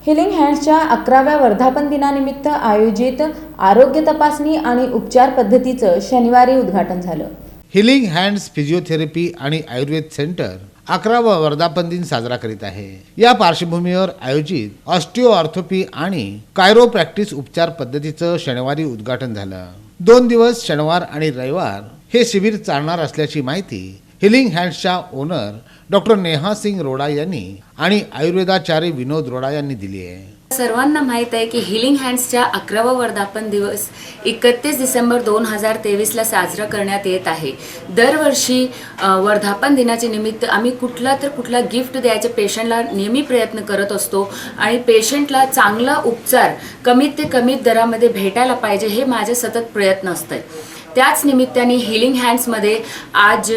Healing हँड्सच्या 11व्या वर्धापन दिनानिमित्त आयोजित आरोग्य तपासणी आणि उपचार पद्धतीचं शनिवारी उद्घाटन झालं. हिलिंग हँड्स फिजिओथेरपी आणि आयुर्वेद सेंटर 11वा वर्धापन दिन साजरा करीत आहे. या पार्श्वभूमीवर आयोजित ऑस्टिओ ऑर्थोपी आणि कायरोप्रॅक्टिस उपचार पद्धतीचं शनिवारी उद्घाटन झालं. 2 दिवस शनिवार आणि रविवार हे शिबिर चालणार असल्याची माहिती हिलिंग हँड्सच्या ओनर डॉक्टर नेहा सिंग रोडा यांनी आणि आयुर्वेदाचार्य विनोद रोडा यांनी दिली आहे. सर्वांना माहीत आहे की हिलिंग हँड्सच्या 11वा वर्धापन दिवस 31 डिसेंबर 2023ला साजरा करण्यात येत आहे. दरवर्षी वर्धापन दिनाचे निमित्त आम्ही कुठला गिफ्ट द्यायचे पेशंटला नेहमी प्रयत्न करत असतो आणि पेशंटला चांगला उपचार कमीत ते कमी दरामध्ये भेटायला पाहिजे हे माझे सतत प्रयत्न असतात. त्याच निमित्ताने हिलिंग हँड्समध्ये आज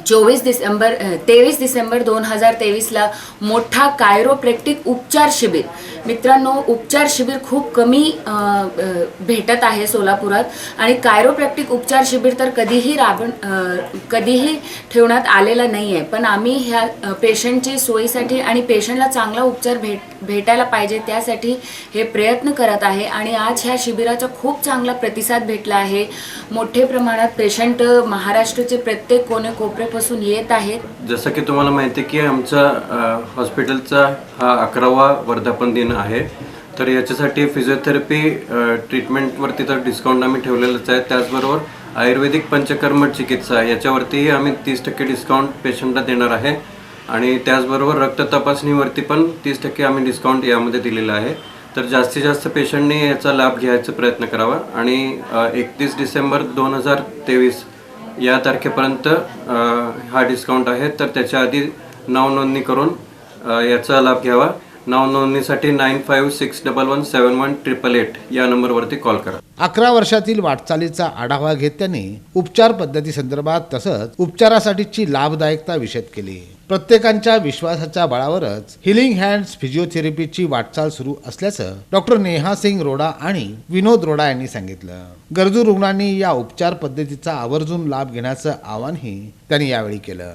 23 डिसेंबर 2023ला मोठा कायरोप्रॅक्टिक उपचार शिबिर. मित्रांनो, उपचार शिबिर खूप कमी भेटत आहे सोलापुरात आणि कायरोप्रॅक्टिक उपचार शिबिर तर कधीही ठेवण्यात आलेला नाही आहे. पण आम्ही ह्या पेशंटची सोयीसाठी आणि पेशंटला चांगला उपचार भेटायला पाहिजे त्यासाठी हे प्रयत्न करत आहे आणि आज ह्या शिबिराचा खूप चांगला प्रतिसाद भेटला आहे. मोठ्या प्रमाणात पेशंट महाराष्ट्राचे प्रत्येक कोपऱ्यापासून येत आहेत. जसं की तुम्हाला माहिती आहे की आमचा हॉस्पिटलचा हा 11वा वर्धापन दिन आहे, तर याच्यासाठी फिजिओथेरपी ट्रीटमेंटवरती तर डिस्काउंट आम्ही ठेवलेलंच आहे. त्याचबरोबर आयुर्वेदिक पंचकर्म चिकित्सा याच्यावरतीही आम्ही 30% डिस्काउंट पेशंटला देणार आहे आणि त्याचबरोबर रक्त तपासणीवरती पण 30% आम्ही डिस्काउंट यामध्ये दिलेलं आहे. तर जास्तीत जास्त पेशंटने याचा लाभ घ्यायचा प्रयत्न करावा आणि 31 डिसेंबर 2023 या तारखेपर्यंत हा डिस्काउंट आहे. तर त्याच्या आधी नाव नोंदणी करून याचा लाभ घ्यावा. नाव नोंदणीसाठी 9561171888 या नंबरवरती कॉल करा. 11 वर्षातील वाटचालीचा आढावा घेत त्यांनी उपचार पद्धती संदर्भात तसंच उपचारासाठीची लाभदायकता विशद केली. प्रत्येकाच्या विश्वासाच्या बळावरच हिलिंग हँड्स फिजिओथेरपीची वाटचाल सुरू असल्याचं डॉक्टर नेहा सिंग रोडा आणि विनोद रोडा यांनी सांगितलं. गरजू रुग्णांनी या उपचार पद्धतीचा आवर्जून लाभ घेण्याचं आवाहनही त्यांनी यावेळी केलं.